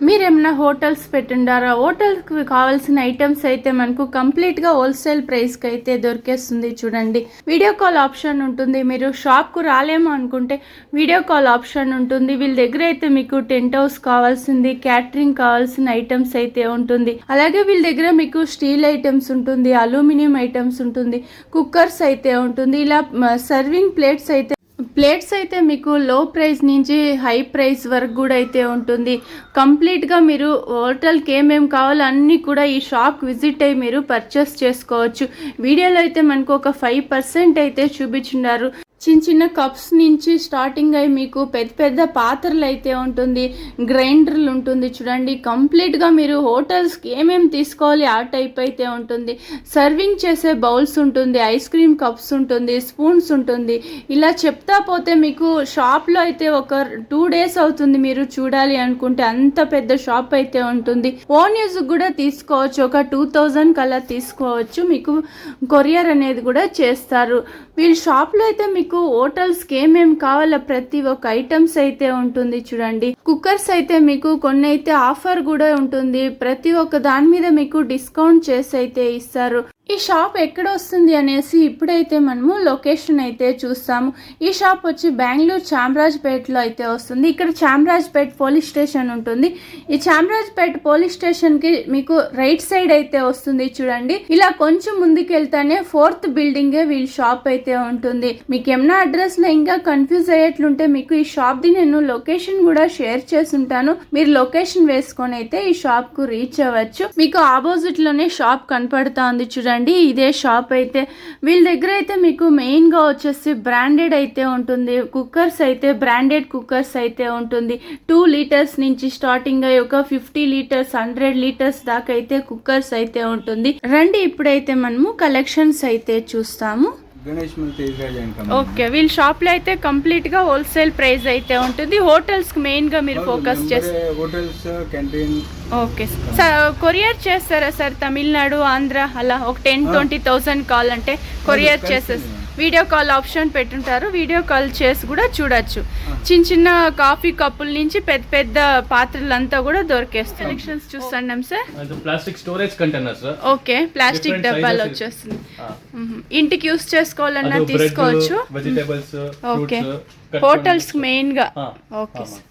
మీరేమన్నా హోటల్స్ పెట్టుండారా? హోటల్కి కావాల్సిన ఐటమ్స్ అయితే మనకు కంప్లీట్గా హోల్సేల్ ప్రైస్కి అయితే దొరికేస్తుంది. చూడండి, వీడియో కాల్ ఆప్షన్ ఉంటుంది. మీరు షాప్కు రాలేమో అనుకుంటే వీడియో కాల్ ఆప్షన్ ఉంటుంది. వీళ్ళ దగ్గర అయితే మీకు టెంట్ హౌస్ కావాల్సింది, క్యాటరింగ్ కావాల్సిన ఐటమ్స్ అయితే ఉంటుంది. అలాగే వీళ్ళ దగ్గర మీకు స్టీల్ ఐటమ్స్ ఉంటుంది, అల్యూమినియం ఐటమ్స్ ఉంటుంది, కుక్కర్స్ అయితే ఉంటుంది. ఇలా సర్వింగ్ ప్లేట్స్ అయితే మీకు లో ప్రైస్ నుంచి హై ప్రైస్ వరకు కూడా అయితే ఉంటుంది. కంప్లీట్గా మీరు హోటల్కి ఏమేమి కావాలో అన్నీ కూడా ఈ షాప్ విజిట్ అయ్యి మీరు పర్చేస్ చేసుకోవచ్చు. వీడియోలో అయితే మనకు ఒక 5% అయితే చూపించున్నారు. చిన్న చిన్న కప్స్ నుంచి స్టార్టింగ్ అయ్యి మీకు పెద్ద పెద్ద పాత్రలు అయితే ఉంటుంది, గ్రైండర్లు ఉంటుంది. చూడండి, కంప్లీట్గా మీరు హోటల్స్కి ఏమేమి తీసుకోవాలి ఆ టైప్ అయితే ఉంటుంది. సర్వింగ్ చేసే బౌల్స్ ఉంటుంది, ఐస్ క్రీమ్ కప్స్ ఉంటుంది, స్పూన్స్ ఉంటుంది. ఇలా చెప్తా పోతే మీకు షాప్లో అయితే ఒక 2 days అవుతుంది మీరు చూడాలి అనుకుంటే. అంత పెద్ద షాప్ అయితే ఉంటుంది. ఓన్ యూజ్ కూడా తీసుకోవచ్చు, ఒక 2000 కల్లా తీసుకోవచ్చు. మీకు కొరియర్ అనేది కూడా చేస్తారు. వీళ్ళ షాప్లో అయితే మీకు హోటల్స్కి ఏమేమి కావాలో ప్రతి ఒక్క ఐటమ్స్ అయితే ఉంటుంది. చూడండి, కుక్కర్స్ అయితే మీకు కొన్ని అయితే ఆఫర్ కూడా ఉంటుంది. ప్రతి ఒక్క దాని మీద మీకు డిస్కౌంట్ చేసి అయితే ఇస్తారు. ఈ షాప్ ఎక్కడ వస్తుంది అనేసి ఇప్పుడైతే మనము లొకేషన్ అయితే చూస్తాము. ఈ షాప్ వచ్చి బెంగళూరు చామరాజ్పేటలో అయితే వస్తుంది. ఇక్కడ చామరాజ్పేట పోలీస్ స్టేషన్ ఉంటుంది. ఈ చామరాజ్పేట పోలీస్ స్టేషన్కి మీకు రైట్ సైడ్ అయితే వస్తుంది. చూడండి, ఇలా కొంచెం ముందుకు వెళ్తానే 4th బిల్డింగే వీళ్ళ షాప్ అయితే ఉంటుంది. మీకు ఏమన్నా అడ్రస్లో ఇంకా కన్ఫ్యూజ్ అయ్యేట్లుంటే మీకు ఈ షాప్ది నేను లొకేషన్ కూడా షేర్ చేసి ఉంటాను. మీరు లొకేషన్ వేసుకొని అయితే ఈ షాప్కు రీచ్ అవ్వచ్చు. మీకు ఆపోజిట్ లోనే షాప్ కనపడతా ఉంది. చూడండి, ఇదే షాప్ అయితే. వీళ్ళ దగ్గర అయితే మీకు మెయిన్ గా వచ్చేసి బ్రాండెడ్ అయితే ఉంటుంది. కుక్కర్స్ అయితే బ్రాండెడ్ కుక్కర్స్ అయితే ఉంటుంది. 2 liters నుంచి స్టార్టింగ్ అయ్యి ఒక 50 liters 100 liters దాకా అయితే కుక్కర్స్ అయితే ఉంటుంది. రండి, ఇప్పుడైతే మనము కలెక్షన్స్ అయితే చూస్తాము. ఓకే, వీళ్ళ షాప్ లో అయితే కంప్లీట్ గా హోల్సేల్ ప్రైస్ అయితే ఉంటుంది. హోటల్స్ కి మెయిన్ గా మీరు ఫోకస్ చేస్తారు. ఓకే సార్, కొరియర్ చేస్తారా సార్? తమిళనాడు, ఆంధ్ర అలా ఒక 10-20,000 కావాలంటే కొరియర్ చేసేసి వీడియో కాల్ ఆప్షన్ పెట్టుంటారు. వీడియో కాల్ చేసి కూడా చూడొచ్చు. చిన్న చిన్న కాఫీ కప్పుల నుంచి పెద్ద పెద్ద పాత్రలంతా కూడా దొరికేస్తాయి. కలెక్షన్స్ చూస్తున్నాం sir. Plastic storage containers. Okay, plastic డబ్బాలు వచ్చేస్తుంది. ఇంటికి యూస్ చేసుకోవాలన్నా తీసుకోవచ్చు. వెజిటేబుల్స్, ఓకే, హోటల్స్ మెయిన్ గా. ఓకే సార్,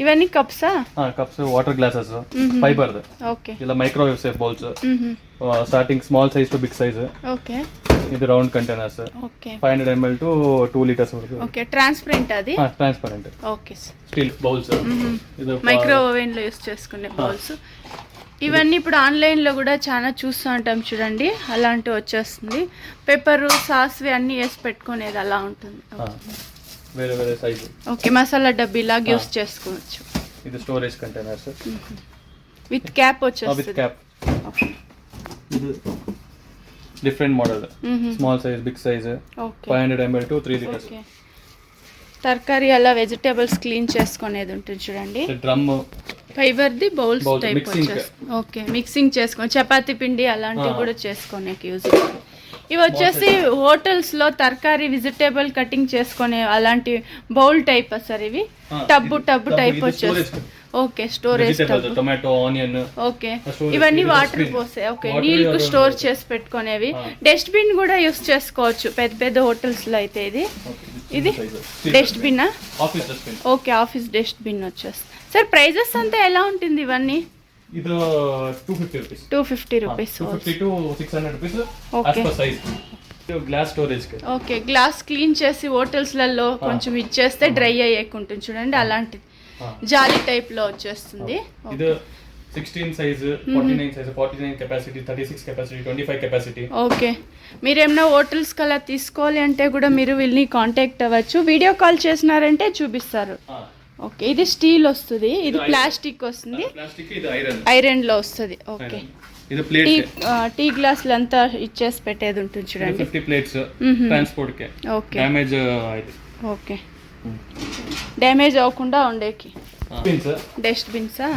ఇవన్నీ కప్సా? Cups, water glasses, fiber. Okay, ఇలా microwave safe bowls. Starting small size to big size. Okay, ఇది round containers. Okay, 500 ml to 2 liters వరకు. ఓకే, ట్రాన్స్పరెంట్ అది. Transparent. Okay sir, steel bowls. ఇది microwave లో use చేసుకునే bowls. ఇవన్నీ ఇప్పుడు online లో కూడా చాలా చూస్తూ ఉంటాం. చూడండి, అలాంటివి వచ్చేస్తుంది. పెప్పర్, సాస్ అన్ని వేసి పెట్టుకునేది అలా ఉంటుంది. వేరే వేరే సైజ్. ఓకే, మసాలా డబ్బీ లాగా యూస్ చేసుకోవచ్చు. ఇది స్టోరేజ్ కంటైనర్స్ విత్ క్యాప్ వచ్చేస్తుంది. With cap. ఇది different model. Small size, big size. 500 ml to 3 liters. తరకారీ అలా వెజిటేబుల్స్ క్లీన్ చేసుకునేది ఉంటుంది. చూడండి, డ్రమ్ ఫైబర్ ది బౌల్స్ టైప్ వచ్చేస్తుంది. ఓకే, మిక్సింగ్ చేసుకొని చపాతీ పిండి అలాంటివి కూడా చేసుకోనేకి యూజ్ అవుతుంది. ఇవి వచ్చేసి హోటల్స్ లో తరకారీ వెజిటేబుల్ కటింగ్ చేసుకునే అలాంటి బౌల్ టైప్ సార్. ఇవి టబ్బు టైప్ వచ్చేస్తుంది. Okay, storage tomato, onion. Okay, ఇవన్నీ వాటర్ పోసే. ఓకే, నీళ్ళకు స్టోర్ చేసి పెట్టుకునేవి. డస్ట్ బిన్ కూడా యూస్ చేసుకోవచ్చు పెద్ద పెద్ద హోటల్స్ లో అయితే. ఇది dust bin. Okay, office dustbin వచ్చేస్తుంది. సార్, ప్రైజెస్ అంతా ఎలా ఉంటుంది ఇవన్నీ? ఇది 250 rupees. 250 rupees. 250 to 600 rupees. Okay, size. Glass storage. Okay, glass clean చేసి హోటల్స్ లలో కొంచెం ఇచ్చేస్తే డ్రై అయ్యేకుంటుంది. చూడండి, అలాంటిది జాలీ టైప్ లో వచ్చేస్తుంది. ఇది 16 size, 49 size, 49 capacity, 36 capacity, 25 capacity. Okay, మీరేమన్నా హోటల్స్ కలా తీసుకోవాలి అంటే కూడా మీరు వీళ్ళని కాంటాక్ట్ అవ్వచ్చు. వీడియో కాల్ చేసినారంటే చూపిస్తారు. ఓకే, ఇది స్టీల్ వస్తుంది, ఇది ప్లాస్టిక్ వస్తుంది, ఐరన్ లో వస్తుంది. ఓకే, ఇది ప్లేట్, టీ గ్లాసులు అంతా ఇచ్చేసి పెట్టేది ఉంటుంది. చూడండి, 50 ప్లేట్స్ ట్రాన్స్పోర్ట్ కే. ఓకే, డ్యామేజ్ అయితే. ఓకే, డ్యామేజ్ అవ్వకుండా ఉండేకి. బిన్స్, డస్ట్ బిన్సా?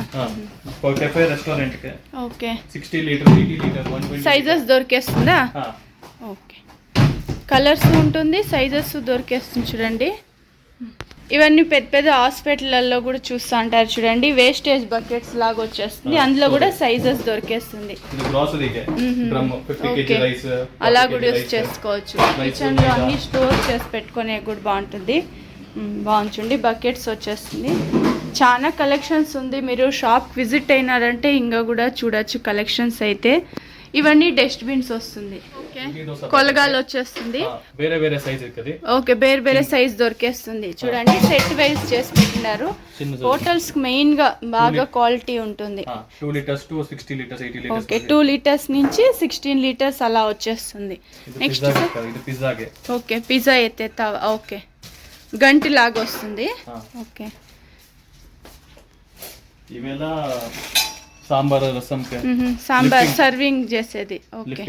కెఫే రెస్టారెంట్ కే. ఓకే, 60 లీటర్, 80 లీటర్, 120 సైజెస్ దొరికేస్తుందా? ఓకే, కలర్స్ ఉంటుంది, సైజెస్ దొరికేస్తుంది. చూడండి, ఇవన్నీ పెద్ద పెద్ద హాస్పిటల్లో కూడా చూస్తూ ఉంటారు చూడండి, వేస్టేజ్ బకెట్స్ లాగా వచ్చేస్తుంది, అందులో కూడా సైజెస్ దొరికేస్తుంది. ఓకే, అలా కూడా యూస్ చేసుకోవచ్చు. కిచెన్లో అన్ని స్టోర్ చేసి పెట్టుకునే కూడా బాగుంటుంది. బాగుంటుంది. బకెట్స్ వచ్చేస్తుంది. చాలా కలెక్షన్స్ ఉంది. మీరు షాప్ విజిట్ అయినారంటే ఇంకా కూడా చూడొచ్చు కలెక్షన్స్ అయితే. ఇవన్నీ డస్ట్ బిన్స్ వస్తుంది. ఓకే, కొలగాలు వచ్చేస్తుంది. వేరే వేరే సైజ్ ఇక్కది. ఓకే, వేరే వేరే సైజ్ దొరికేస్తుంది. చూడండి సెట్ వైజ్ చేసి పెట్టినారు. హోటల్స్ మెయిన్ గా బాగా క్వాలిటీ ఉంటుంది. 2 litres to 60 litres 80 litres. Okay, 2 litres నుంచి 16 లీటర్స్ అలా వచ్చేస్తుంది. నెక్స్ట్ ఇది పిజ్జాగే. ఓకే, పిజ్జా అయితే ఓకే, గంటి లాగా వస్తుంది. ఓకే, ఇవేలా సాంబార్ రసం సాంబార్ సర్వింగ్ చేసేది. ఓకే,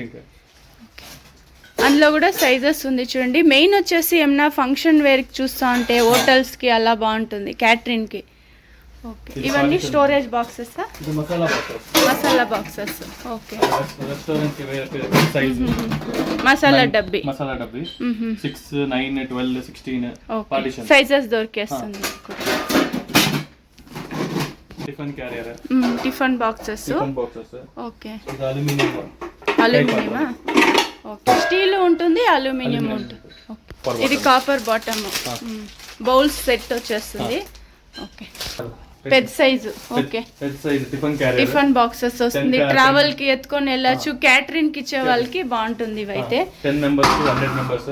అందులో కూడా సైజెస్ ఉంది చూడండి. మెయిన్ వచ్చేసి ఏమన్నా ఫంక్షన్ వేర్కి చూస్తూ ఉంటే హోటల్స్కి అలా బాగుంటుంది, క్యాటరింగ్కి. ఓకే, ఇవన్నీ storage boxes, masala boxes. Okay, masala డబ్బీ 6, 9, 12, 16 సైజెస్ దొరికేస్తుంది. Tiffin boxes. ఓకే, అల్యూమినియమా? ఓకే, స్టీల్ ఉంటుంది, అల్యూమినియం ఉంటుంది. ఇది కాపర్ బాటమ్. బౌల్స్ సెట్ వచ్చేస్తుంది. ఓకే, పెద్ద సైజు. ఓకే, టిఫిన్ బాక్సెస్ వస్తుంది. ట్రావెల్ కి ఎత్తుకొని వెళ్ళచ్చు, క్యాటరింగ్ కి ఇచ్చే వాళ్ళకి బాగుంటుంది. ఇవైతే 10 మెంబర్స్ 100 మెంబర్స్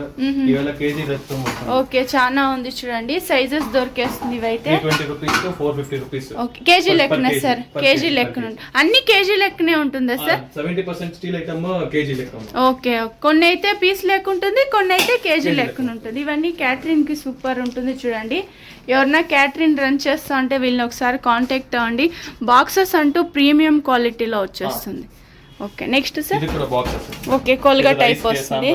ఇవాళ కేజీ రసం. ఓకే, చాలా ఉంది చూడండి, సైజెస్ దొరికేస్తుంది. ఇవైతే 320 rupees to 450 rupees. Okay, KG లెక్కనే సార్? కేజీ లెక్కన అన్ని కేజీ లెక్కనే ఉంటుందా సార్? 70% స్టీల్ ఐటమ్ కేజీ లెక్క. ఓకే, కొన్ని అయితే పీస్ లెక్క ఉంటుంది, కొన్ని అయితే కేజీ లెక్కన ఉంటుంది. ఇవన్నీ క్యాటరింగ్ కి సూపర్ ఉంటుంది చూడండి. ఎవరన్నా క్యాటరింగ్ రన్ చేస్తా అంటే వీళ్ళని ఒకసారి కాంటాక్ట్ అవ్వండి. బాక్సెస్ అంటూ ప్రీమియం క్వాలిటీలో వచ్చేస్తుంది. Okay, next sir. ఓకే, కొల్గా టైప్ వస్తుంది.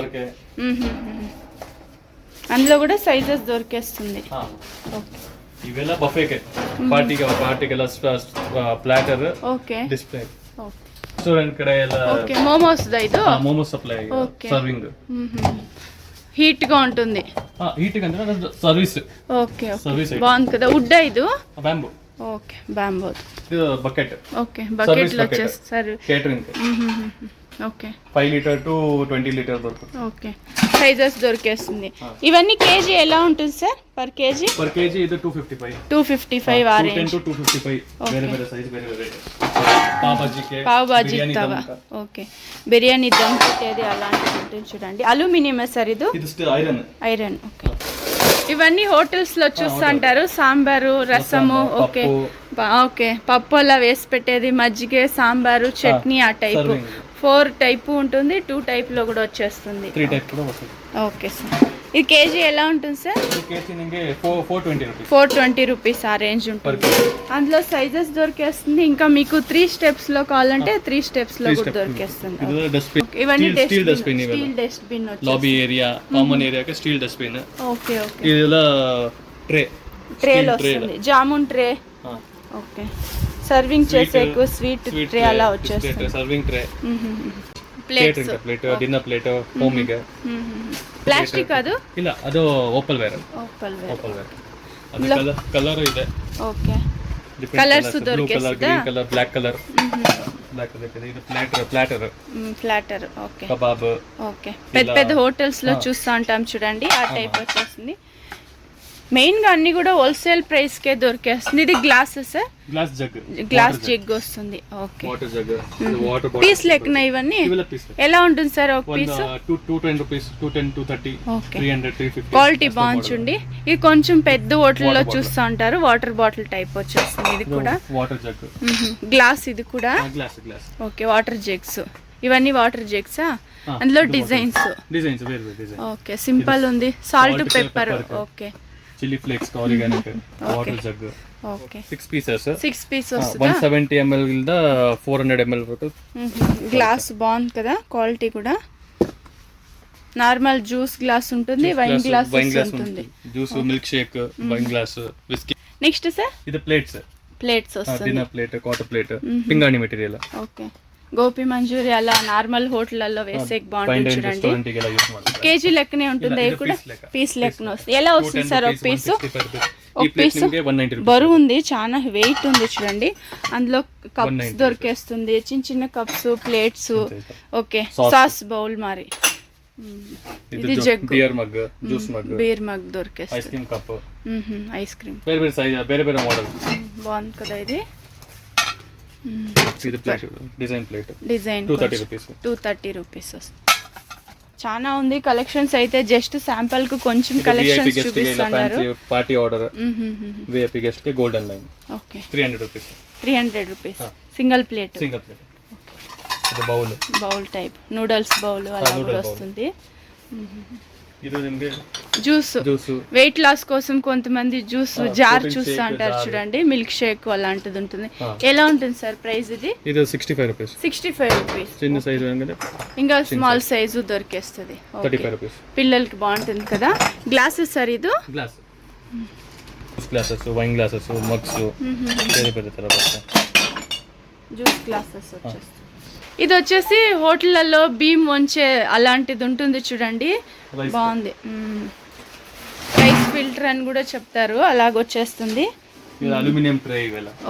అందులో కూడా సైజెస్ దొరికేస్తుంది. ఓకే, ఇవేలా బఫేకే పార్టీకి ప్లాటర్. ఓకే, డిస్ప్లే రెస్టారెంట్ ఇక్కడ ಎಲ್ಲ. ఓకే, మోమోస్ దైదు. Momos supply serving. హీట్ గా ఉంటుంది. హీట్ గా అంటే సర్వీస్. ఓకే, బాగుంది కదా. వుడ్ ఇది bamboo. Okay, bamboo. Bucket. Okay, bucket లో వచ్చేస్తారు catering. Okay, 5 litre to 20 litre దొరుకుతుంది. ఓకే, సైజెస్ దొరికేస్తుంది. ఇవన్నీ కేజీ ఎలా ఉంటుంది సార్? పర్ కేజీ ఇది 255. 255 ఆ రేంజ్. 255 వేరే వేరే సైజ్ వేరే వేరే. పావ్ బాజీ తవా. ఓకే, బిర్యానీ దమ్ పెట్టేది అలాంటిది ఉంటుంది చూడండి. అల్యూమినియం సార్ ఇది? ఐరన్. ఓకే, ఇవన్నీ హోటల్స్ లో చూస్తూ ఉంటారు. సాంబారు, రసము. ఓకే, ఓకే, పప్పు అలా వేసి పెట్టేది, మజ్జిగ, సాంబారు, చట్నీ ఆ టైపు. 4 టైపు ఉంటుంది, 2 టైప్ లో కూడా వచ్చేస్తుంది. 3 టైప్ కూడా వస్తుంది. ఓకే సార్, ఇది కేజీ ఎలా ఉంటుంది సార్? 420 రూపీస్ ఆ రేంజ్ ఉంటుంది. అందులో సైజెస్ దొరికేస్తుంది. ఇంకా మీకు 3 స్టెప్స్ లో కావాలంటే 3 స్టెప్స్ లో కూడా దొరికేస్తుంది. ఇవన్నీ steel dust bin. Lobby area, common area steel dust bin. Okay, okay, ఇదిలా ట్రేలో వస్తుంది. జామున్ ట్రే. ఓకే, సర్వింగ్ చేసే స్వీట్ ట్రే అలా వచ్చేస్తుంది. Serving tray, plate dinner plate ಹೋಮಿಗೆ ಪ್ಲಾಸ್ಟಿಕ್ ಅದು ಇಲ್ಲ ಅದು ಓಪಲ್ ವೇರ್ ಅದು ಕಲರ್ ಇದೆ. ಓಕೆ, ಕಲರ್ಸ್ ದೊರಕುತ್ತೆ. ಗ್ರೀನ್ ಕಲರ್, ಬ್ಲಾಕ್ ಕಲರ್ ಇದೆ. ಇದು ప్లాటర్. Okay, kebab. ఓకే, పెద్ద హోటల్స్ లో చూస్తా ఉంటాం చూడండి, ఆ టైప్ వచ్చేస్తుంది. మెయిన్ గా అన్ని కూడా హోల్సేల్ ప్రైస్ కే దొరికేస్తుంది. ఇది గ్లాసెస్, గ్లాస్ జగ్ వస్తుంది. ఓకే, వాటర్ పీస్ లెక్కన ఇవన్నీ ఎలా ఉంటుంది సార్? ఒక పీస్ 210 రూపీస్, 210, 230, 300, 350. క్వాలిటీ బాగుంటుంది. ఇది కొంచెం పెద్ద హోటల్లో చూస్తూ ఉంటారు. వాటర్ బాటిల్ టైప్ వచ్చేస్తుంది. ఇది కూడా వాటర్ జగ్. గ్లాస్, ఇది కూడా గ్లాస్. Okay, water jugs. ఇవన్నీ వాటర్ జగ్సా? అందులో డిజైన్స్ ఓకే, సింపుల్ ఉంది. Salt, pepper. Okay, chilli flakes, oregano, water jug. Okay, 6 pieces. 6 pieces 170 ml ಗಿಂದ 400 ml వరకు. గ్లాస్ బాగుంది కదా, క్వాలిటీ కూడా. నార్మల్ జ్యూస్ గ్లాస్ ఉంటుంది, వైన్ గ్లాస్ ఉంటుంది. Juice, milk shake, wine glass, whisky. Next sir ఇది plates వస్తుంది. డిన్నర్ ప్లేట్, క్వార్టర్ ప్లేట్, పింగాణి మెటీరియల్. ఓకే, గోపి మంచూరి అలా నార్మల్ హోటల్లో వేసేకి బాగుంటుంది చూడండి. కేజీ లెక్కనే ఉంటుంది. అవి కూడా పీస్ లెక్కన వస్తుంది. ఎలా వస్తుంది సార్ ఒక పీసు? ఈ ప్లేట్ నిಮಗೆ 190 రూపీస్ బరువు ఉంది, చాలా వెయిట్ ఉంది చూడండి. అందులో కప్స్ దొరికేస్తుంది, చిన్న చిన్న cups, plates. Okay, sauce bowl మరి. ఇది jug, beer mug, juice mug, beer mug దొరికేస్తుంది. Ice cream cup, ice cream వేరే వేరే సైజ్, వేరే వేరే మోడల్. బాగుంది కదా ఇది. ఇది plate, design plate, design 230 rupees. 230 rupees. చాలా ఉంది కలెక్షన్స్. అయితే జస్ట్ శాంపుల్ కు కొంచెం కలెక్షన్స్ చూపిస్తున్నారు. పార్టీ ఆర్డర్, విఐపి గెస్ట్ కి golden line. Okay, 300 rupees. 300 rupees single plate. Single plate. ఇది bowl, bowl type noodles bowl అలా కూడా వస్తుంది. ఇది నిಮಗೆ జ్యూస్, వెయిట్ లాస్ కోసం కొంతమంది జ్యూస్ జార్ చూస్తూ అంటారు చూడండి, మిల్క్ షేక్ అలాంటిది ఉంటుంది. ఎలా ఉంటుంది సార్ ప్రైస్ ఇది? ఇది 65 రూపీస్. 65 రూపీస్. చిన్న సైజు ఇంకా స్మాల్ సైజు దొరికేస్తుంది. 35 రూపీస్. పిల్లలకి బాగుంటుంది కదా. గ్లాసెస్ సార్ ఇది? Glass, glasses, wine glasses, mugs, వేరే వేరే తర్వాత జ్యూస్ గ్లాసెస్ వచ్చేస్తుంది. ఇది వచ్చేసి హోటళ్లలో బీమ్ వంచే అలాంటిది ఉంటుంది చూడండి, బాగుంది. రైస్ ఫిల్టర్ అని కూడా చెప్తారు, అలాగొచ్చేస్తుంది. Aluminium tray.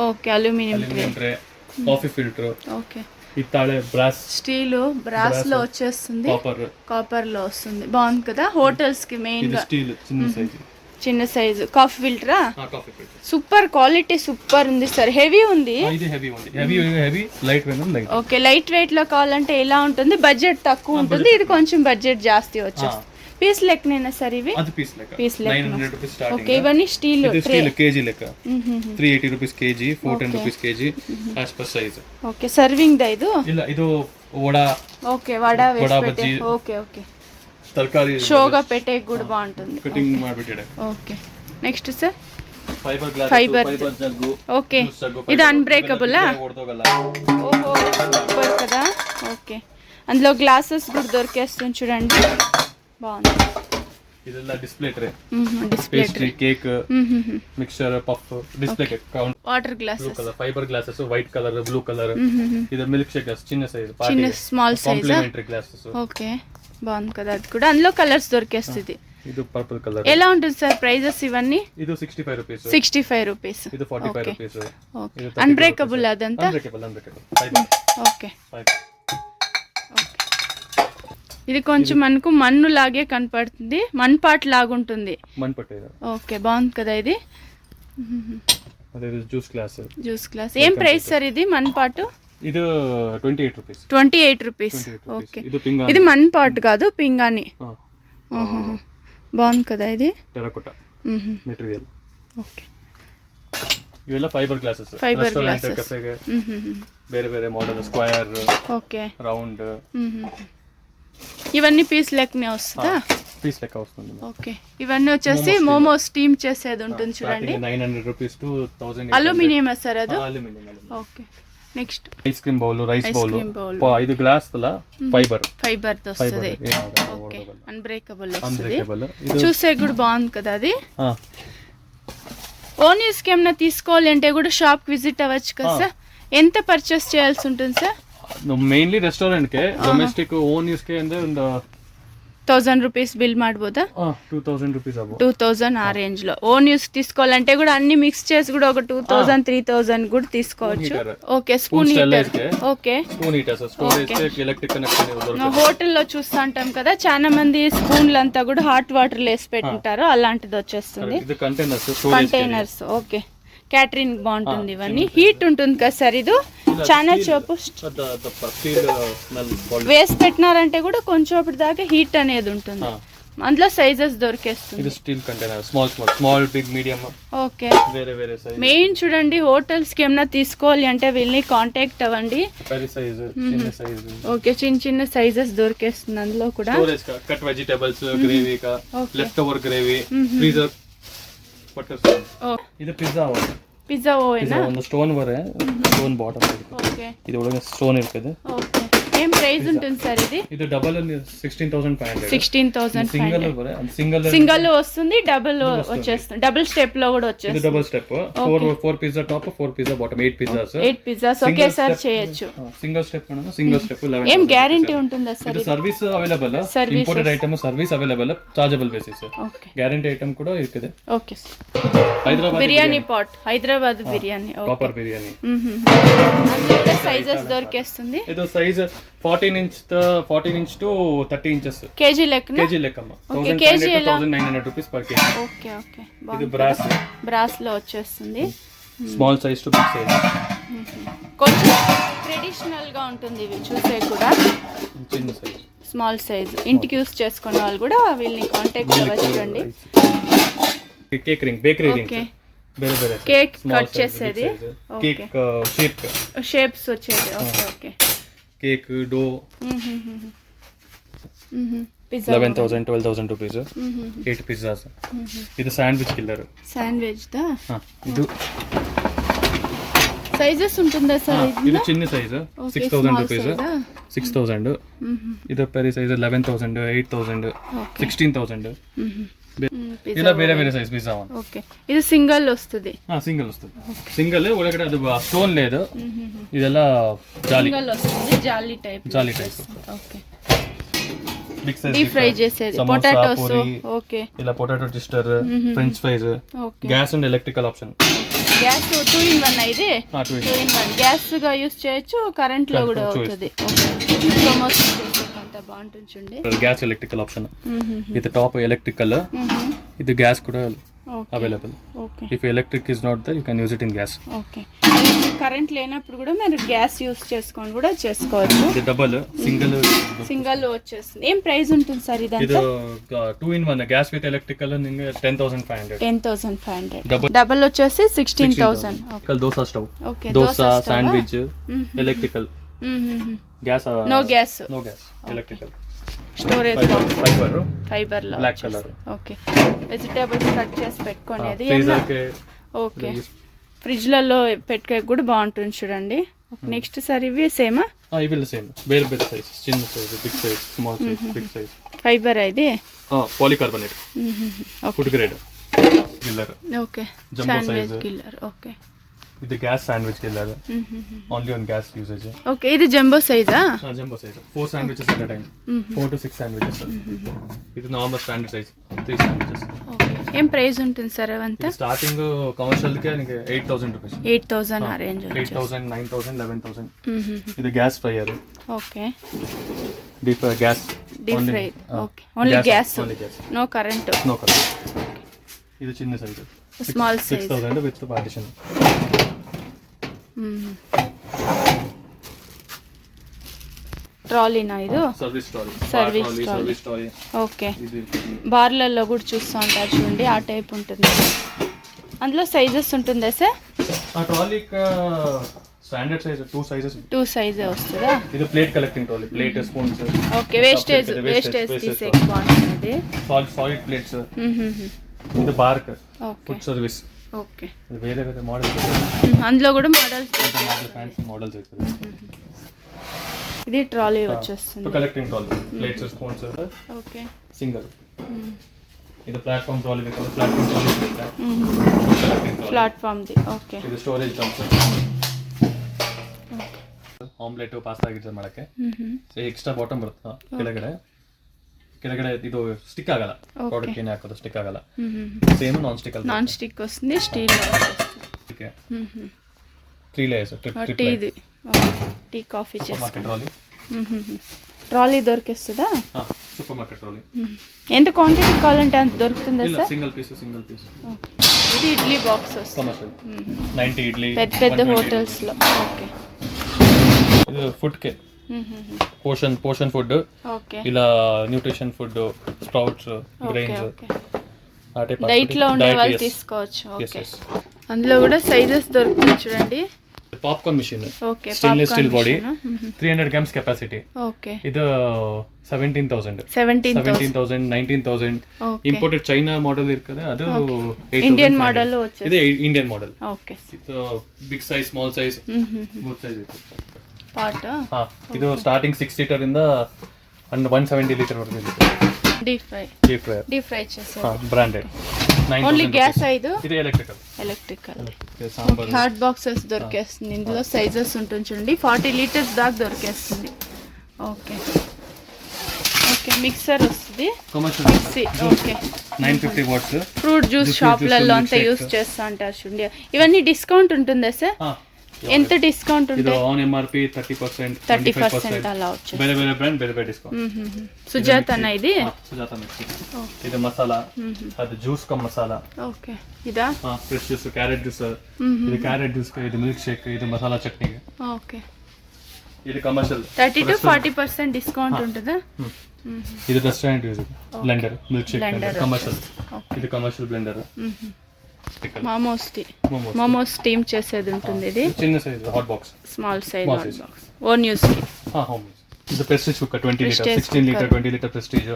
Okay, aluminium tray. Coffee filter. Okay, ఇత్తాడే బ్రాస్, స్టీల్ బ్రాస్ లో వచ్చేస్తుంది, కాపర్ లో వస్తుంది. బాగుంది కదా. హోటల్స్ కి మెయిన్ గా స్టీల్ చిన్న సైజు, చిన్న సైజు కాఫీ ఫిల్టరా. Coffee filter super quality, super ఉంది సార్. హెవీ ఉంది. ఇది హెవీ ఉంది, హెవీ లైట్ వెయిట్ ఉంది. ఓకే, లైట్ వెయిట్ లో కావాలంటే ఎలా ఉంటుంది? బడ్జెట్ తక్కువ ఉంటుంది, ఇది కొంచెం బడ్జెట్ జాస్తి వచ్చేస్తుంది. పీస్ లెక్కనేనా సార్ ఇవి? అది పీస్ లెక్క, పీస్ లెక్క. 900 రూపీస్ స్టార్టింగ్. ఓకే, ఇవన్నీ స్టీల్ స్టీల్ కేజీ లెక్క. 380 rupees KG, 410 rupees KG, as per size. Okay, serving the ఇది. ಇಲ್ಲ ಇದು ವಡಾ. ఓకే, వడా వేసి పెట్టే. బజ్జీ. ఓకే ఓకే, తరకారీ షోగా పెట్టే కూడా బాగుంటుంది. కటింగ్ ಮಾಡಿಬಿಟ್ಟಿದೆ. Okay, next sir fibre glass, fibre jug. Okay, ఇది అన్బ్రేకబుల్. ఓడదోగಲ್ಲ. ఓహో, సూపర్ కదా. ఓకే, అందులో గ్లాసెస్ కూడా దొరికేస్తుంది చూడండి, బాగుంది. ಇದೆಲ್ಲ display tray, display pastry, cake, mixture, puff, display cake, count, water blue glasses, colour, fibre glasses, white colour, blue colour. ఇది మిల్క్ షేక్ గ్లాస్, చిన్న సైజ్, చిన్న small size. Complimentary glasses. Okay, బాగుంది కదా. అది కూడా అందులో కలర్స్ దొరికేస్తుంది. ఇది పర్పుల్ కలర్. ఎలా ఉంటుంది సార్ ప్రైజెస్ ఇవన్నీ? ఇది 65 రూపీస్. 65 రూపీస్. ఇది 45 రూపీస్. ఓకే, అన్బ్రేకబుల్ అదంతా. అన్బ్రేకబుల్. ఓకే, ఇది కొంచెం మనకు మన్ను లాగే కనపడుతుంది, మన్పాట్ లాగుంటుంది. ఓకే, బాగుంది కదా ఇది. అదే జ్యూస్ గ్లాస్. జ్యూస్ గ్లాస్ ఏం ప్రైస్ సార్ ఇది? మన్పాటు ఇది 28 రూపీస్. 28 రూపీస్. ఓకే, ఇది మన్పాట్ కాదు, పింగాణి. బాగుంది కదా ఇది. Terracotta material. ఓకే, ఇವೆಲ್ಲ ఫైబర్ గ్లాసెస్. Fibre glasses. వేరే వేరే మోడల్, స్క్వేర్, ఓకే, రౌండ్. ఇవన్నీ పీస్ లెక్కనే వస్తుందా? పీస్ లెక్క వస్తుంది. ఓకే, ఇవన్నీ వచ్చేసి మోమో స్టీమ్ చేసేది ఉంటుంది చూడండి. 900 రూపీస్ టు 1000. అల్యూమినియం సార్ అది? Aluminium. Okay, next ice cream bowl, rice bowl. ఇది గ్లాస్ తల ఫైబర్ వస్తుంది. ఓకే, అన్బ్రేకబుల్ వస్తుంది. చూసే కూడా బాగుంది కదా అది. ఓన్ యూస్ కి ఏమైనా తీసుకోవాలి అంటే కూడా షాప్ విజిట్ అవ్వచ్చు కదా సార్? ఎంత పర్చేస్ చేయాల్సి ఉంటుంది సార్? ಮೇನ್ಲಿ ರೆಸ್ಟೋರೆಂಟ್ ಗೆ ಡೊಮೆಸ್ಟಿಕ್ ಓನ್ ಯೂಸ್ ಗೆ ಅಂದ್ರೆ ಒಂದು 1000 రూపీస్ బిల్ ಮಾಡ್ಬೋದಾ? 2000 రూపీస్ అబౌ 2000 ఆ రేంజ్ లో. ఓన్ యూస్ తీసుకోవాలంటే కూడా అన్ని మిక్స్ చేసి కూడా ఒక 2000 3000 కూడా తీసుకోవచ్చు. Okay, spoon heater. Okay, spoon heater storage కి ఎలక్ట్రిక్ కనెక్షన్ దొరుకుతుంది. హోటల్లో చూస్తా ఉంటాం కదా, చాలా మంది స్పూన్లు అంతా కూడా హాట్ వాటర్ లో వేసి పెట్టింటారు, అలాంటిది వచ్చేస్తుంది. ఇది కంటైనర్స్. ఓకే, క్యాటరింగ్ బాగుంటుంది. ఇవన్నీ హీట్ ఉంటుంది కదా సార్? ఇది చాలా చూపు వేసి పెట్టినారంటే కూడా కొంచెం దాకా హీట్ అనేది ఉంటుంది. అందులో సైజెస్ దొరికేస్తుంది. ఇది steel container, small big medium. Okay, వేరే వేరే సైజ్. మెయిన్ చూడండి, హోటల్స్ కి ఏమైనా తీసుకోవాలి అంటే వీళ్ళని కాంటాక్ట్ అవ్వండి. ఓకే, చిన్న చిన్న సైజెస్ దొరికేస్తుంది అందులో కూడా. కట్ వెజిటబుల్స్, గ్రేవీ కా, లెఫ్ట్ ఓవర్ గ్రేవీ, ఫ్రీజర్. ಇದು ಪಿಜ್ಜಾ ಓವೆನಾ? ಒಂದು ಸ್ಟೋನ್ ಬರೆ, ಸ್ಟೋನ್ ಬಾಟಮ್. ಓಕೆ, ಇದು ಒಳಗೆ ಸ್ಟೋನ್ ಇರ್ತದೆ. ಓಕೆ, ఏం ప్రైస్ ఉంటుంది సార్ ఇది? ఇది డబుల్ 16,500. 16,500 సింగిల్ వస్తుంది, డబుల్ వచ్చేస్తుంది, డబుల్ స్టెప్ లో కూడా వచ్చేస్తుంది. ఇది double step 4 pizza top 4 pizza bottom 8 pizzas. 8 pizzas ఒకేసారి చేయొచ్చు. Single step single step 11. ఏం గ్యారెంటీ ఉంటుందా సార్? ఇది service available, imported item service available, chargeable basis. Guarantee item కూడా ఇరుకుది. Okay. Hyderabad biryani pot, Hyderabad biryani, proper biryani. అందులో సైజెస్ దొరికేస్తుంది. ఇది size 14 inch to 30 inches. KG లెక్క? కేజీ లెక్కమ్మ. 1900 rupees per KG. Okay okay. ఇది బ్రాస్ లో వచ్చేస్తుంది. Small size to big size. కొంచెం ట్రెడిషనల్ గా ఉంటుంది ఇవి చూసే కూడా. చిన్న సైజ్, స్మాల్ సైజ్. ఇంటికి యూస్ చేసుకునే వాళ్ళు కూడా వీళ్ళని కాంటాక్ట్ అవ్వచ్చండి. Cake ring, bakery ring, cake cut చేసేది, కేక్ షేప్స్ వచ్చేది. Okay okay. Cake dough 11,000 12,000 rupees. 8 pizzas. ఇది శాండ్విచ్ కిల్లర్. శాండ్విచ్ దా? ఇది సైజెస్ ఉంటుందా సార్? ఇది చిన్న సైజ్ 6,000 రూపీస్. 6,000. ఇది పెద్ద సైజ్ 11,000 8,000 16,000. ఇలా వేరే వేరే సైజ్ పిజ్జా. ఓకే. ఇది సింగిల్ వస్తుంది. సింగిల్ వస్తుంది. సింగిల్ ఒక్కటి, అది స్టోన్ లేదు. ಇದೆಲ್ಲ జాలీ వస్తుంది, జాలీ type. Okay. Big size deep fry చేసేది పొటాటోస్. ఓకే. ఇలా potato twister, French fries. Gas and electrical option. Gas 2 in 1 ఇది. 2 in 1 గ్యాస్ గా యూస్ చేయొచ్చు, కరెంట్ లో కూడా అవుతుంది. అంత బాగుంటుంది చూడండి. Gas electrical option. ఇది టాప్ ఎలక్ట్రికల్, ఇది గ్యాస్ కూడా available. If electric is not there you can use it in gas. Okay. Current లేనప్పుడు కూడా మీరు గ్యాస్ యూస్ చేసుకొని కూడా చేసుకోవచ్చు. ఇది డబుల్, సింగిల్ వచ్చేస్తుంది. ఏం ప్రైస్ ఉంటుంది సార్ ఇదంతా? ఇది 2 in 1 gas with electrical 10,500. 10,500. Double వచ్చేసి 16,000. Okay. Dosa stove. Okay. Dosa, sandwich, electrical. Gas no gas electrical. Storage fibre లో black colour. Okay. Vegetables cut చేసి పెట్టుకునేది. ఓకే. ఫ్రిడ్జ్ లలో పెట్టుకే కూడా బాగుంటుంది చూడండి. నెక్స్ట్ సార్ ఇవి సేమా? ఇవి సేమ్, వేరే వేరే సైజ్, చిన్న size, big size, small size, big size. Fibre ఇది polycarbonate, food grade griller. Okay. Jumbo size griller. Okay. ఇది gas sandwich griller, only on gas usage. Okay. ఇది జంబో సైజా? Jumbo size 4 sandwiches at a time. 4 to 6 sandwiches. ఇది normal standard size 3 sandwiches. Okay. ఏం price ఉంటుంది sir అవంతా? Starting commercial కే 8,000 rupees. 8,000 ఆ range. 8,000 9,000 11,000. ఇది gas fryer. Okay. Deep fry gas. Deep fry. Okay. Only gas, no current. No current. ఇది చిన్న size, small size. 6,000 with partition. ట్రాలీనా ఇది? Service trolley. ఓకే. బార్లలో కూడా చూస్తూ ఉంటారు చూడండి, ఆ టైప్ ఉంటుంది. అందులో సైజెస్ ఉంటుందా సార్? ఆ ట్రాలీ స్టాండర్డ్ సైజ్ 2 సైజెస్. 2 సైజే వస్తుందా? ఇది plate collecting trolley, plate, spoons. Okay. Wastage తీసేకి బాగుంటుంది. Solid plates. ఇది బార్క్ ఫుడ్ సర్వీస్. ఓకే. వేరే వేరే మోడల్స్. అందులో కూడా మోడల్స్ ఫ్యాన్సీ మోడల్స్ అవుతుంది. ఇది ట్రాలీ వచ్చేస్తుంది. Collecting trolley, plates, spoons. Okay. Single. ఇది platform trolley, platform trolley. Platform ది. ఓకే. ಇದು ಸ್ಟೋರೇಜ್ ಡ್ರಮ್ಸ್. ಆಮ್ಲೆಟ್, ಪಾಸ್ತಾ ಆಗಿರ್ತದೆ ಮಾಡಕ್ಕೆ. ಎಕ್ಸ್ಟ್ರಾ ಬಾಟಮ್ ಬರುತ್ತೆ ಕೆಳಗಡೆ ಇದು ಸ್ಟಿಕ್ ಆಗಲ್ಲ. ಪ್ರಾಡಕ್ಟ್ ಏನೇ ಹಾಕೋದು ಸ್ಟಿಕ್ ಆಗಲ್ಲ. ಸೇಮ್ ನಾನ್ ಸ್ಟಿಕ್ ಅಲ್ಲ. ನಾನ್ ಸ್ಟಿಕ್ ವస్తుంది, steel okay. 3 layers tea tea coffee market trolley. Trolley దొరికేస్తుందా? Supermarket trolley. ఎంత క్వాంటిటీ కావాలంటే అంత దొరుకుతుందా సార్? Single piece. ఇది ఇడ్లీ బాక్స్ వస్తుంది. 90 ఇడ్లీ పెద్ద హోటల్స్ లో. ఓకే. ఇది ఫుడ్ కే పోర్షన్ ఫుడ్. ఓకే. ఇలా nutrition food, sprouts, grains. Diet లో ఉండే వాళ్ళు తీసుకోవచ్చు. ఓకే. అందులో కూడా సైజెస్ దొరుకుతాయి చూడండి. Popcorn machine. Okay. Stainless steel body, 300 grams capacity. Okay. ఇది 17,000 19,000. ಇಂಪೋರ್ಟೆಡ್ ಚೈನಾ ಮಾಡೆಲ್ ಇರ್ತದೆ, ಅದು ಇಂಡಿಯನ್ ಮಾಡೆಲ್ వచ్చేది. ಇದು Indian model. Okay. Big size, small size, both size ಇರುತ್ತೆ. ಪಾಟ್ ಇದು ಸ್ಟಾರ್ಟಿಂಗ್ 6 ಲೀಟರ್ ಇಂದ 170 ಲೀಟರ್ ವರೆಗೂ ಡೀಪ್ ಫ್ರೈ చేసేది బ్రాండెడ్ ఓన్లీ గ్యాస్ ఇది ఎలక్ట్రికల్ హాట్ బాక్సెస్ దొరికేస్తుంది ఇందులో సైజెస్ ఉంటుంది చూడండి 40 లీటర్స్ దాకా దొరికేస్తుంది ఓకే ఓకే మిక్సర్ వస్తుంది mixie okay 950 watts fruit juice షాప్లలో అంతా యూస్ చేస్తూ ఉంటారు చూడండి ఇవన్నీ డిస్కౌంట్ ఉంటుందా సార్ ఎంత డిస్కౌంట్ ఉంటుంది ఆన్ ఎంఆర్పి 30% అలా వచ్చేది వేరే వేరే బ్రాండ్ వేరే వేరే డిస్కౌంట్ సుజాతనా ఇది సుజాత మిక్సీ ఇది మసాలా అది జ్యూస్ కా మసాలా ఓకే ఇదా ఫ్రెష్ జ్యూస్ క్యారెట్ జ్యూస్ ఇది క్యారెట్ జ్యూస్ ఇది మిల్క్ షేక్ ఇది మసాలా చట్నీ ఓకే ఇది కమర్షియల్ 30 to 40% డిస్కౌంట్ ఉంటుందా ఇది restaurant use blender milkshake commercial ఇది కమర్షియల్ బ్లెండర్ మోమోస్ స్టీమ్ చేసేది ఉంటుంది ఇది చిన్న size hot box small size hot box own use కి హోమ్ ఇది Prestige cooker 20 litre 16 litre 20 litre Prestige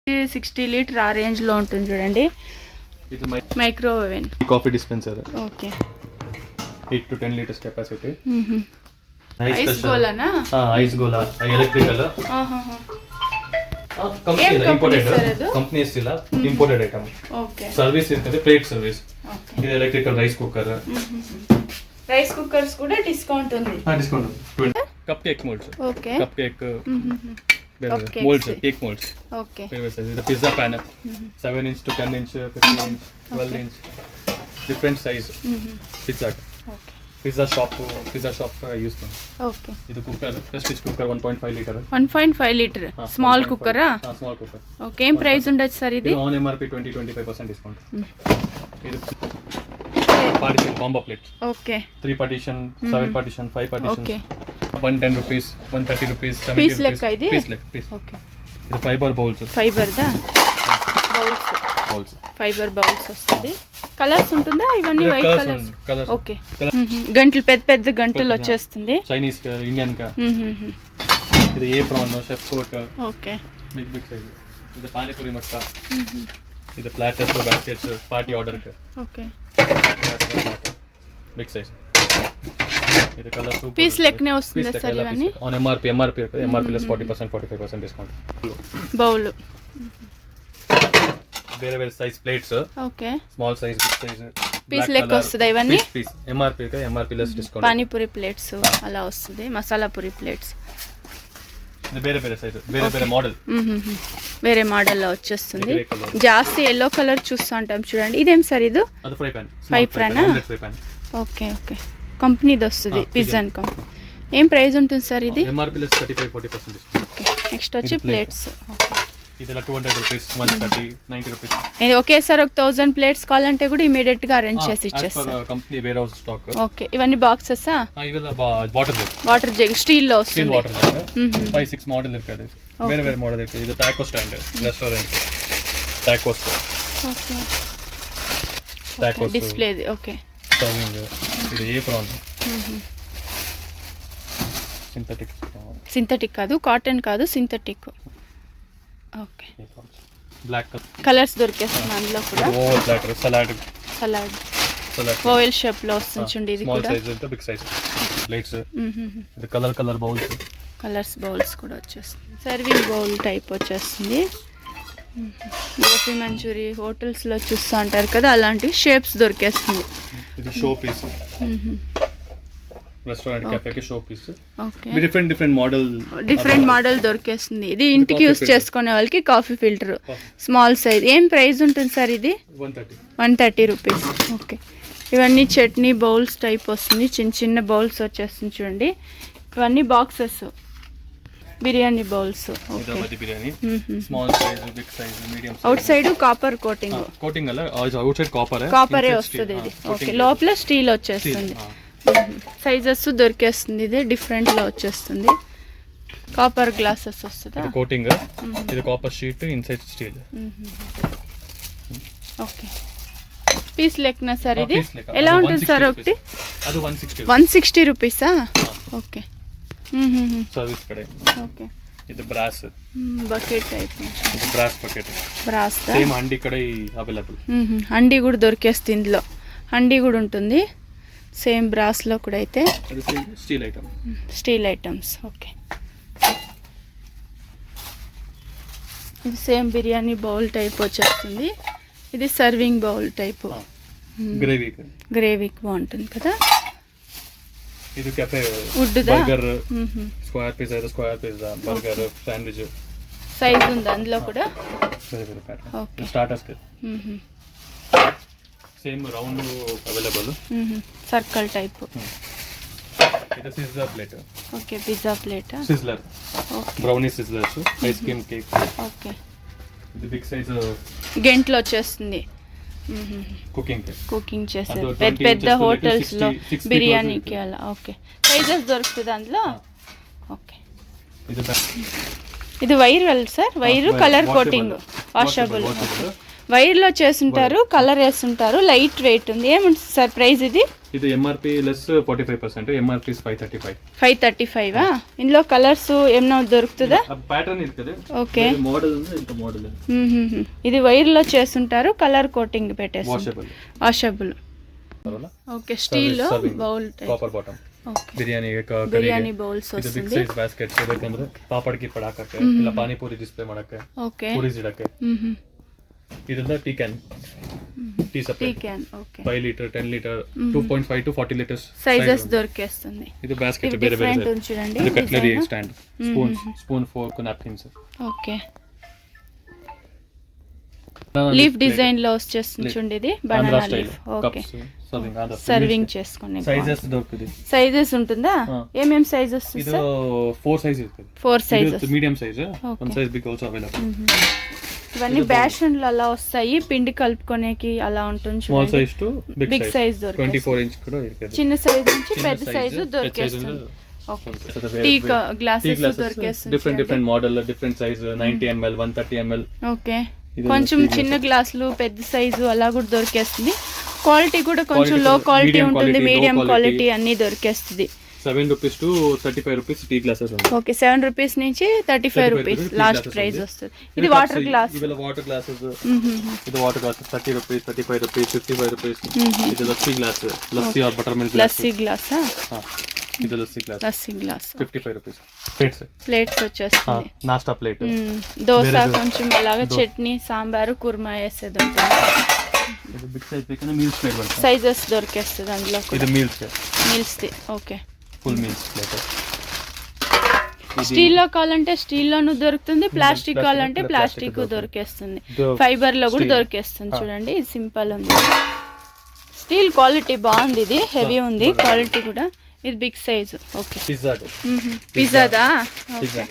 $60 litre ఆ రేంజ్ లో ఉంటుంది చూడండి ఇది microwave oven coffee dispenser okay 8 to 10 litres capacity ice గోలానా ice gola electrical company still imported item okay service ఇస్తుంది plate service ఇది electrical rice cooker rice cookers కూడా డిస్కౌంట్ ఉంది discount cupcake moulds okay cupcake molds cake molds okay the pizza pan 7 inch to 10 inch 15 inch 12 inch different size pizza okay pizza shop use them okay idu cooker prestige cooker 1.5 liter 1.5 liter small cooker small cooker okay em price ఉండొచ్చు sir ఇది on mrp 20-25% discount idu partition combo plate okay 3 partition 7 partition 5 partitions okay 110 rupees 130 rupees 70 piece rupees lekka idi piece okay ఇది fibre bowls fibre bowls వస్తుంది colours ఉంటుందా ఇవన్నీ white colours okay గంటలు పెద్ద గంటలు వచ్చేస్తుంది చైనీస్ ఇండియన్ కా ఇది apron chef coat okay big size ఇది పానీపూరి మట్కా ఇది ప్లాటర్స్ బాస్కెట్స్ పార్టీ ఆర్డర్ కా ఓకే బిగ్ సైజ్ ఇది కలర్ సూపర్ పీస్ లెక్కనే వస్తుంది సార్ ఇవన్నీ on MRP less 40% discount bowl వేరే వేరే size plates okay small size big size piece లెక్క వస్తుంది ఇవన్నీ piece MRP less discount panipuri plates అలా వస్తుంది మసాలా పూరి ప్లేట్స్ వేరే వేరే సైజ్ వేరే వేరే మోడల్ వేరే మోడల్లో వచ్చేస్తుంది జాస్తి ఎల్లో కలర్ చూస్తూ ఉంటాం చూడండి ఇదేం సార్ ఇది అది ఫ్రై పాన్ ఓకే ఓకే కంపెనీది వస్తుంది పిజ్జాన్ కంపెనీ ఏం ప్రైస్ ఉంటుంది సార్ ఇది MRP less 35-40% discount okay next వచ్చి ప్లేట్స్ ఇది 200 రూపీస్ 130 90 రూపీస్ ఇది ఒకేసారి ఒక 1000 ప్లేట్స్ కావాలంటే కూడా ఇమీడియట్ గా అరేంజ్ చేసి ఇచ్చేస్తారు company warehouse stock okay ఇవన్నీ బాక్సెస్ ఇవల్ల వాటర్ జగ్ స్టీల్ లో వస్తుంది స్టీల్ వాటర్ జగ్ 5-6 మోడల్ ఇరుకదు వేరే వేరే మోడల్ ఇరుకదు ఇది taco stand restaurant tacos okay tacos display okay serving ఇది ఏ ప్రాన్ సింథటిక్ కాదు కాటన్ కాదు సింథటిక్ ఓకే బ్లాక్ కలర్స్ దొరికేస్తుంది అందులో కూడా oval platter salad oval shape లో వస్తుంది చూడండి ఇది స్మాల్ కూడా సైజ్ అంటే బిగ్ సైజ్ ప్లేట్స్ ఇది కలర్ బౌల్స్ కలర్స్ బౌల్స్ కూడా వచ్చేస్తుంది సర్వింగ్ బౌల్ టైప్ వచ్చేస్తుంది గోపి మంచూరి హోటల్స్ లో చూస్తూ ఉంటారు కదా అలాంటి షేప్స్ దొరికేస్తుంది ఇది షో పీస్ రెస్టారెంట్ కెఫేకి showpiece. Okay, different model దొరికేస్తుంది. ఇది ఇంటికి యూస్ చేసుకునే వాళ్ళకి కాఫీ ఫిల్టర్ స్మాల్ సైజ్. ఏం ప్రైస్ ఉంటుంది సార్ ఇది? 130 రూపీస్. ఓకే, ఇవన్నీ చట్నీ బౌల్స్ టైప్ వస్తుంది, చిన్న చిన్న బౌల్స్ వచ్చేస్తుంది చూడండి. ఇవన్నీ boxes biryani bowls. Outside copper coating కాపరే వస్తుంది ఇది. ఓకే, లోపల స్టీల్ వచ్చేస్తుంది. సైజెస్ దొరికేస్తుంది. ఇది డిఫరెంట్ లో వచ్చేస్తుంది. కాపర్ గ్లాసెస్ వస్తుంది. కోటింగ్ ఇది copper sheet inside steel. Okay, piece లెక్కన సార్ ఇది ఎలా ఉంటుంది సార్? ఒకటి అది 160 రూపీసా? ఓకే, సర్వీస్ కడే. ఓకే, ఇది బ్రాస్ బకెట్ టైప్. ఇది బ్రాస్ బకెట్. బ్రాస్ సేమ్ హండీ కడే అవైలబుల్. హండీ కూడా దొరికేస్తుంది ఇందులో. హండీ కూడా ఉంటుంది సేమ్ బ్రాస్ లో కూడా. అయితే స్టీల్ ఐటమ్స్. ఓకే, ఇది సేమ్ బిర్యానీ బౌల్ టైప్ వచ్చేస్తుంది. ఇది సర్వింగ్ బౌల్ టైప్. గ్రేవీకి బాగుంటుంది కదా. ఇది cafe wood burger square piece అయితే square piece burger sandwich size ఉంది అందులో కూడా. Okay, starters same round available. Circle type. ఇది sizzler plate. Okay, pizza plate. Sizzler brownie sizzlers ice cream cake. Okay, ఇది బిగ్ సైజ్ గెంట్లో వచ్చేస్తుంది. Cooking చేస్తారు పెద్ద పెద్ద హోటల్స్ లో బిర్యానీకి అలా. ఓకే, సైజెస్ దొరుకుతుంది అందులో. ఓకే, ఇది wire well sir. Wire colour coating washable. Wire లో చేస్తుంటారు, కలర్ వేస్తుంటారు, లైట్ వెయిట్ ఉంది. ఏముంటుంది సార్ ప్రైస్ ఇది? ఇది ఎంఆర్పి లెస్ 45%, ఎంఆర్పి 535. ఇందులో కలర్స్ ఏమన్నా దొరుకుతుందా? ప్యాటర్న్ ఇది కదా. ఓకే, మోడల్ ఉంది ఇంత మోడల్. ఇది వైర్ లో చేస్తుంటారు, కలర్ కోటింగ్ పెట్టేస్తారు. Washable. Okay, steel bowl copper bottom. Biryani bowls big size baskets ಬೇಕಂದ್ರೆ ಪಾಪಡ್ ಕಿ ಪಡಾಕಕ್ಕೆ ಇಲ್ಲ ಪಾನಿಪೂರಿ ಡಿಸ್ಪ್ಲೇ ಮಾಡಕ್ಕೆ. ಓಕೆ, ಪೂರಿ ಇಡಕ್ಕೆ. ಇದೆಲ್ಲ tea can, tea supply. Tea can. Okay, 5 litre 10 litre 2.5 to 40 litres sizes దొరికేస్తుంది. ఇది బాస్కెట్ ಬೇರೆ ಬೇರೆ చూడండి. ఇది cutlery stand, spoon fork napkins. Okay, leaf design లో వచ్చేస్తుంది చూడండి. ఇది బనానా లీఫ్. ఓకే, సర్వింగ్ చేసుకునే సైజెస్ దొరుకుతుంది. సైజెస్ ఉంటుందా? ఏమేం సైజెస్? ఇది 4 sizes. 4 sizes. Medium size, one size big also available. ఇవన్నీ బ్యాషన్ లో అలా వస్తాయి, పిండి కలుపుకోనేకి అలా ఉంటుంది. Small size to big size దొరుకుతుంది. 24 ఇంచ్ కూడా ఇరుకుతుంది. చిన్న సైజ్ నుంచి పెద్ద సైజ్ దొరికేస్తుంది. ఓకే, టీ గ్లాసెస్ దొరికేస్తుంది. Different model, different size, 90 ml 130 ml. Okay, కొంచెం చిన్న గ్లాసులు, పెద్ద సైజు అలా కూడా దొరికేస్తుంది. క్వాలిటీ కూడా కొంచెం లో క్వాలిటీ ఉంటుంది, మీడియం క్వాలిటీ అన్ని దొరికేస్తుంది. 7 rupees to 35 rupees tea glasses ఉంది. ఓకే, 7 రూపీస్ నుంచి 35 రూపీస్ లాస్ట్ ప్రైస్ వస్తుంది. ఇది వాటర్ గ్లాస్. ఇవి వాటర్ గ్లాసెస్. ఇది water glass 30 rupees, 35 rupees, 55 rupees. ఇది lassi glass, lassi or buttermilk glass. Lassi glass. ఇది లస్సీ గ్లాస్ 55 రూపీస్. ప్లేట్స్ వచ్చేస్తుంది. నాస్టా ప్లేట్, దోశ కొంచెం అలాగా చట్నీ, సాంబారు, కుర్మా వేసేది ఉంటుంది. ఇది బిగ్ సైజ్ పైన మీల్స్ ప్లేట్ వస్తుంది. సైజెస్ దొరికేస్తుంది అందులో. ఇది meals the. Okay, full meals plate. Steel లో కావాలంటే స్టీల్ లోను దొరుకుతుంది, ప్లాస్టిక్ కావాలంటే ప్లాస్టిక్ దొరికేస్తుంది, ఫైబర్ లో కూడా దొరికేస్తుంది. చూడండి, ఇది సింపుల్ ఉంది. స్టీల్ క్వాలిటీ బాగుంది, ఇది హెవీ ఉంది క్వాలిటీ కూడా. ఇది బిగ్ సైజ్. ఓకే, పిజ్జాదా? ఓకే,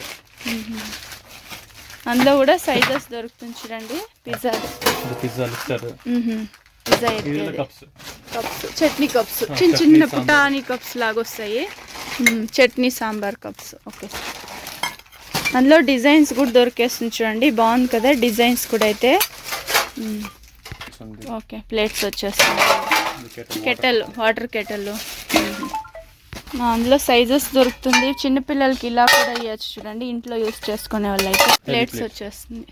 అందులో కూడా సైజెస్ దొరుకుతుంది చూడండి. పిజ్జా కప్స్, చట్నీ కప్స్, చిన్న చిన్న పుటాని కప్స్ లాగా వస్తాయి. చట్నీ సాంబార్ కప్స్. ఓకే, అందులో డిజైన్స్ కూడా దొరికేస్తుంది చూడండి. బాగుంది కదా డిజైన్స్ కూడా. అయితే ఓకే, ప్లేట్స్ వచ్చేస్తుంది. Kettle, water kettle. అందులో సైజెస్ దొరుకుతుంది. చిన్నపిల్లలకి ఇలా కూడా ఇవ్వచ్చు చూడండి, ఇంట్లో యూస్ చేసుకునే వాళ్ళు అయితే. ప్లేట్స్ వచ్చేస్తుంది.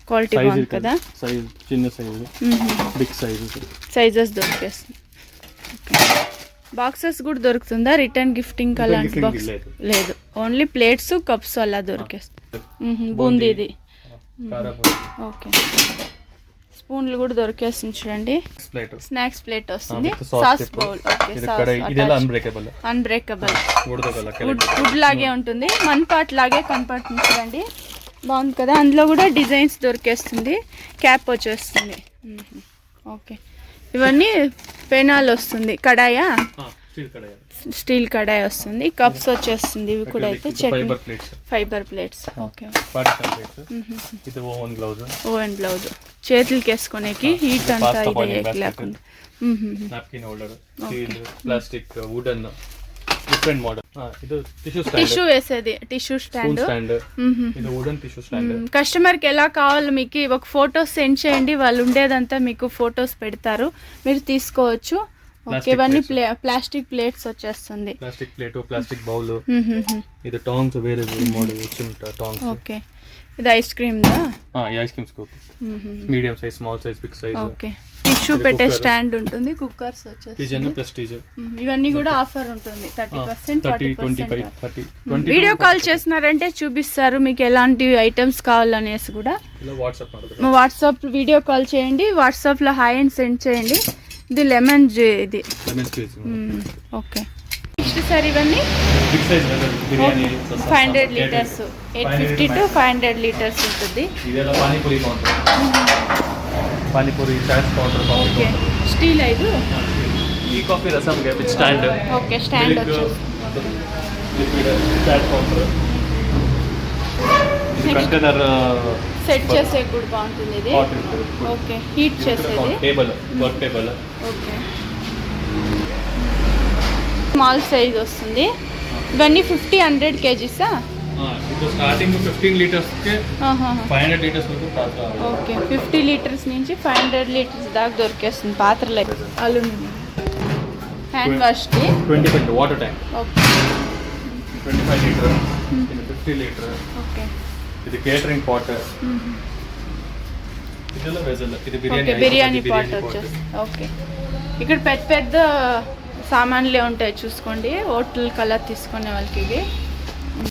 క్వాలిటీ బాగుంది కదా. చిన్న సైజు, బిగ్ సైజు సైజెస్ దొరికేస్తుంది. బాక్సెస్ కూడా దొరుకుతుందా? రిటర్న్ గిఫ్టింగ్ అలాంటి బాక్స్ లేదు, ఓన్లీ ప్లేట్స్, కప్స్ అలా దొరికేస్తుంది. బూందీది. ఓకే, స్పూన్లు కూడా దొరికేస్తుంది చూడండి. ప్లేట్, స్నాక్స్ ప్లేట్ వస్తుంది. Sauce sauce bowl. ఓకే, ఇదెಲ್ಲ అన్బ్రేకబుల్. వుడ్ లాగే ఉంటుంది, మన్పాట్ లాగే కనపడుతుంది చూడండి. బాగుంది కదా. అందులో కూడా డిజైన్స్ దొరికేస్తుంది. క్యాప్ వచ్చేస్తుంది. ఓకే, ఇవన్నీ పెనాల్ వస్తుంది. కడాయా, స్టీల్ కడాయి వస్తుంది. కప్స్ వచ్చేస్తుంది. ఇవి కూడా అయితే fibre plates. Okay, oven gloves చేతులకి వేసుకునేకి హీట్ అంతా ఇది లేకుండా. Different model. ఇది టిష్యూ వేసేది టిష్యూ స్టాండ్. ఇది వుడెన్ టిష్యూ స్టాండ్. కస్టమర్ కి ఎలా కావాలో మీకు ఒక ఫోటోస్ సెండ్ చేయండి, వాళ్ళు ఉండేదంతా మీకు ఫోటోస్ పెడతారు, మీరు తీసుకోవచ్చు. ఓకే, ఇవన్నీ ప్లాస్టిక్ ప్లేట్స్ వచ్చేస్తుంది. Plastic plate, plastic bowl. ఇది టాంగ్స్ వేరే మోడల్ వచ్చిన టాంగ్స్. ఓకే, ఇది ఐస్ క్రీమ్ దా? Ice cream scoop. Medium size, small size, big size. Okay, tissue పెట్టే స్టాండ్ ఉంటుంది. కుక్కర్స్ వచ్చేస్తుంది. ప్రెస్టీజ్. ఇవన్నీ కూడా ఆఫర్ ఉంటుంది. 30%, 30%. వీడియో కాల్ చేస్తున్నారంటే చూపిస్తారు మీకు ఎలాంటి ఐటమ్స్ కావాలనేసి కూడా. వాట్సాప్ వీడియో కాల్ చేయండి, వాట్సాప్ లో హాయ్ అని సెండ్ చేయండి. ఇది లెమన్ ఇది. ఓకే, నెక్స్ట్ సార్ ఇవన్నీ 500 లీటర్స్, 850 to 500 లీటర్స్ ఉంటుంది. Panipuri chaat counter. Okay, steel ఇది. ఈ కాఫీ రసం విత్ స్టాండ్. ఓకే, స్టాండ్ వచ్చేసి చాట్ కౌంటర్. కంటైనర్ సెట్ చేసే కూడా బాగుంటుంది ఇది. ఓకే, హీట్ చేసేది. Table, work table. Okay, small size వస్తుంది. ఇవన్నీ 50-100 kgs. ఇది స్టార్టింగ్ 15 లీటర్స్ కి 500 లీటర్స్ వరకు పాత్ర. ఓకే, 50 లీటర్స్ నుంచి 500 లీటర్స్ దాకా దొరికేస్తుంది పాత్రలు. అల్యూమినియం. హ్యాండ్ వాష్ కి 25 వాటర్ ట్యాంక్. Okay, 25 litre. ఇది 50 లీటర్. ఓకే, ఇది కేటరింగ్ పాట్. ఇదిలో వెజల్. ఇది బిర్యానీ పాట్ వచ్చేసి. ఓకే, ఇక్కడ పెద్ద పెద్ద సామాన్లే ఉంటాయి చూసుకోండి, హోటల్ కలర్ తీసుకునే వాళ్ళకి. ఇవి